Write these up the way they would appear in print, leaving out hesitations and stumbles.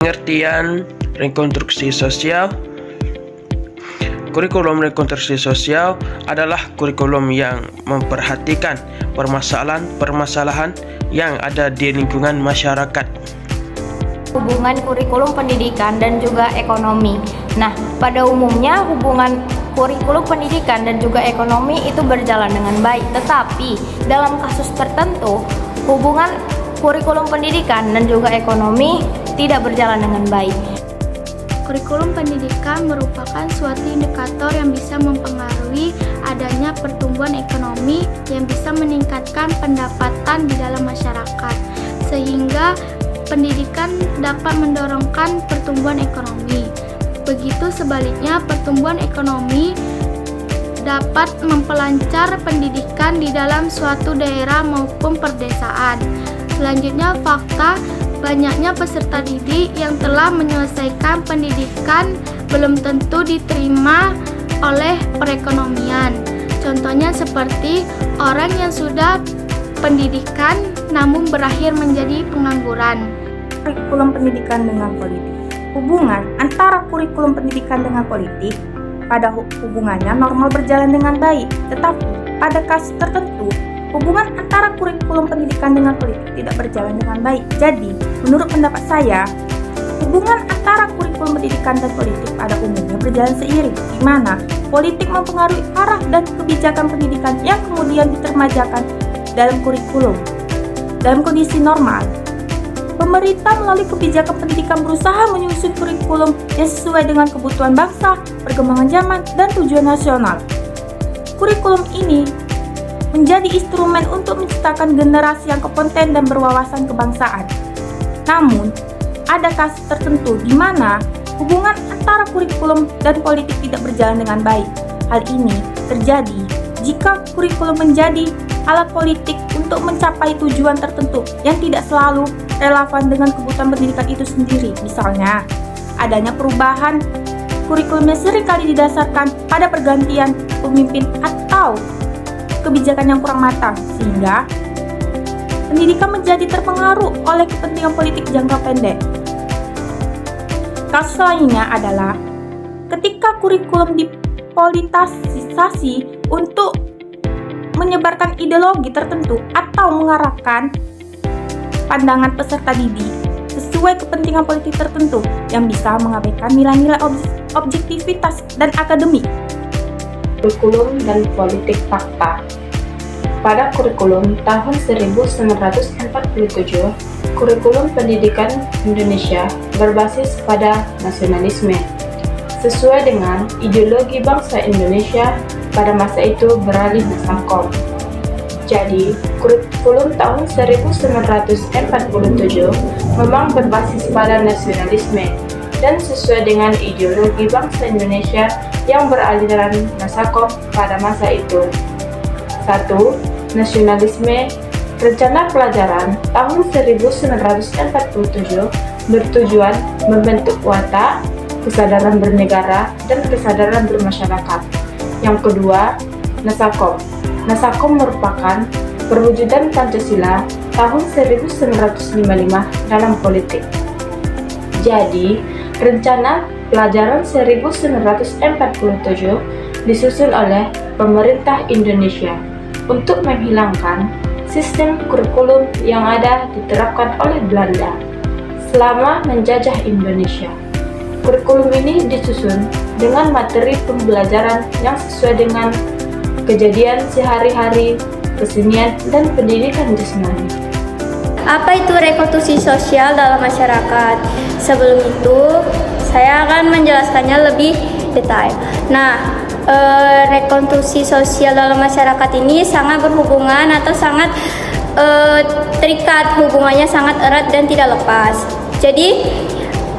Pengertian rekonstruksi sosial. Kurikulum rekonstruksi sosial adalah kurikulum yang memperhatikan permasalahan-permasalahan yang ada di lingkungan masyarakat. Hubungan kurikulum pendidikan dan juga ekonomi. Nah, pada umumnya hubungan kurikulum pendidikan dan juga ekonomi itu berjalan dengan baik, tetapi dalam kasus tertentu hubungan kurikulum pendidikan dan juga ekonomi tidak berjalan dengan baik. Kurikulum pendidikan merupakan suatu indikator yang bisa mempengaruhi adanya pertumbuhan ekonomi yang bisa meningkatkan pendapatan di dalam masyarakat, sehingga pendidikan dapat mendorongkan pertumbuhan ekonomi. Begitu sebaliknya, pertumbuhan ekonomi dapat memperlancar pendidikan di dalam suatu daerah maupun perdesaan. Selanjutnya, fakta banyaknya peserta didik yang telah menyelesaikan pendidikan belum tentu diterima oleh perekonomian. Contohnya seperti orang yang sudah pendidikan namun berakhir menjadi pengangguran. Kurikulum pendidikan dengan politik. Hubungan antara kurikulum pendidikan dengan politik pada hubungannya normal berjalan dengan baik, tetapi pada kasus tertentu hubungan antara kurikulum pendidikan dengan politik tidak berjalan dengan baik. Jadi, menurut pendapat saya, hubungan antara kurikulum pendidikan dan politik pada umumnya berjalan seiring, di mana politik mempengaruhi arah dan kebijakan pendidikan yang kemudian diterjemahkan dalam kurikulum. Dalam kondisi normal, pemerintah melalui kebijakan pendidikan berusaha menyusun kurikulum yang sesuai dengan kebutuhan bangsa, perkembangan zaman, dan tujuan nasional. Kurikulum ini menjadi instrumen untuk menciptakan generasi yang kompeten dan berwawasan kebangsaan. Namun, ada kasus tertentu di mana hubungan antara kurikulum dan politik tidak berjalan dengan baik. Hal ini terjadi jika kurikulum menjadi alat politik untuk mencapai tujuan tertentu yang tidak selalu relevan dengan kebutuhan pendidikan itu sendiri. Misalnya, adanya perubahan kurikulum yang seringkali didasarkan pada pergantian pemimpin atau kebijakan yang kurang matang, sehingga pendidikan menjadi terpengaruh oleh kepentingan politik jangka pendek. Kasus lainnya adalah ketika kurikulum dipolitisasi untuk menyebarkan ideologi tertentu atau mengarahkan pandangan peserta didik sesuai kepentingan politik tertentu yang bisa mengabaikan nilai-nilai objektivitas dan akademik. Kurikulum dan politik fakta. Pada kurikulum tahun 1947, kurikulum pendidikan Indonesia berbasis pada nasionalisme. Sesuai dengan ideologi bangsa Indonesia pada masa itu beralih nasakom. Jadi, kurikulum tahun 1947 memang berbasis pada nasionalisme dan sesuai dengan ideologi bangsa Indonesia yang beraliran nasakom pada masa itu. 1. Nasionalisme. Rencana pelajaran tahun 1947 bertujuan membentuk watak, kesadaran bernegara, dan kesadaran bermasyarakat. Yang kedua, nasakom. Nasakom merupakan perwujudan Pancasila tahun 1955 dalam politik. Jadi, rencana pelajaran 1947 disusun oleh pemerintah Indonesia untuk menghilangkan sistem kurikulum yang ada diterapkan oleh Belanda selama menjajah Indonesia. Kurikulum ini disusun dengan materi pembelajaran yang sesuai dengan kejadian sehari-hari, kesenian, dan pendidikan jasmani. Apa itu rekonstruksi sosial dalam masyarakat? Sebelum itu, saya akan menjelaskannya lebih detail. Nah, rekonstruksi sosial dalam masyarakat ini sangat berhubungan atau sangat terikat, hubungannya sangat erat dan tidak lepas. Jadi,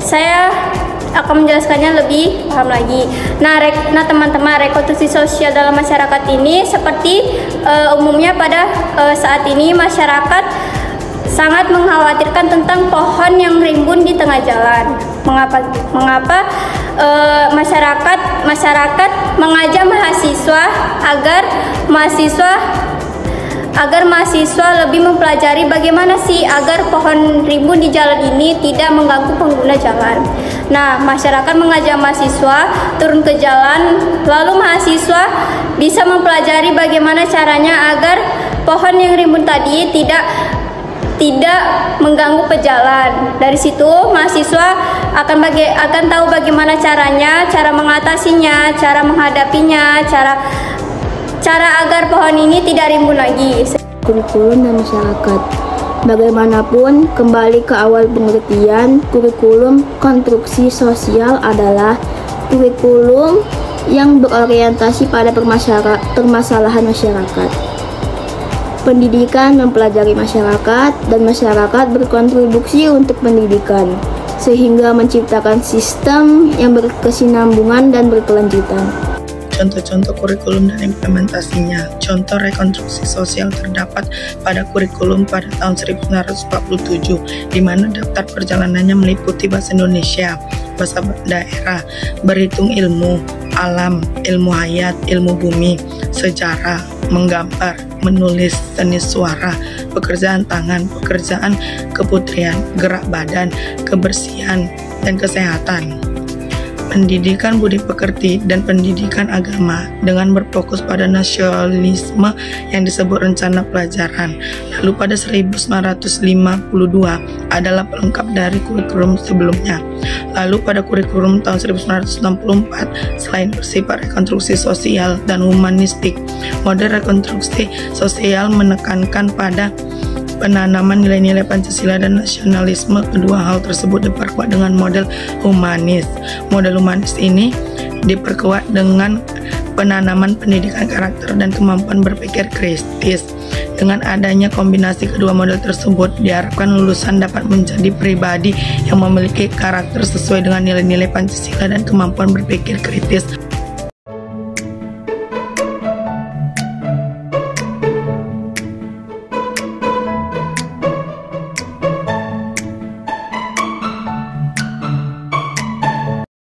saya akan menjelaskannya lebih paham lagi. Nah teman-teman, rekonstruksi sosial dalam masyarakat ini seperti umumnya pada saat ini masyarakat sangat mengkhawatirkan tentang pohon yang rimbun di tengah jalan. Mengapa masyarakat mengajak mahasiswa agar mahasiswa lebih mempelajari bagaimana sih agar pohon rimbun di jalan ini tidak mengganggu pengguna jalan. Nah, masyarakat mengajak mahasiswa turun ke jalan, lalu mahasiswa bisa mempelajari bagaimana caranya agar pohon yang rimbun tadi tidak mengganggu pejalan. Dari situ mahasiswa akan tahu bagaimana caranya, cara mengatasinya, cara menghadapinya, cara agar pohon ini tidak rimbun lagi. Kurikulum dan masyarakat. Bagaimanapun, kembali ke awal pengertian, kurikulum konstruksi sosial adalah kurikulum yang berorientasi pada permasalahan masyarakat. Pendidikan mempelajari masyarakat dan masyarakat berkontribusi untuk pendidikan, sehingga menciptakan sistem yang berkesinambungan dan berkelanjutan. Contoh-contoh kurikulum dan implementasinya. Contoh rekonstruksi sosial terdapat pada kurikulum pada tahun 1947, di mana daftar perjalanannya meliputi bahasa Indonesia, bahasa daerah, berhitung ilmu, alam, ilmu hayat, ilmu bumi, sejarah, menggambar, menulis, seni suara, pekerjaan tangan, pekerjaan keputrian, gerak badan, kebersihan, dan kesehatan. Pendidikan budi pekerti dan pendidikan agama dengan berfokus pada nasionalisme yang disebut rencana pelajaran. Lalu pada 1952 adalah pelengkap dari kurikulum sebelumnya. Lalu pada kurikulum tahun 1964 selain bersifat rekonstruksi sosial dan humanistik, model rekonstruksi sosial menekankan pada penanaman nilai-nilai Pancasila dan nasionalisme. Kedua hal tersebut diperkuat dengan model humanis. Model humanis ini diperkuat dengan penanaman pendidikan karakter dan kemampuan berpikir kritis. Dengan adanya kombinasi kedua model tersebut, diharapkan lulusan dapat menjadi pribadi yang memiliki karakter sesuai dengan nilai-nilai Pancasila dan kemampuan berpikir kritis.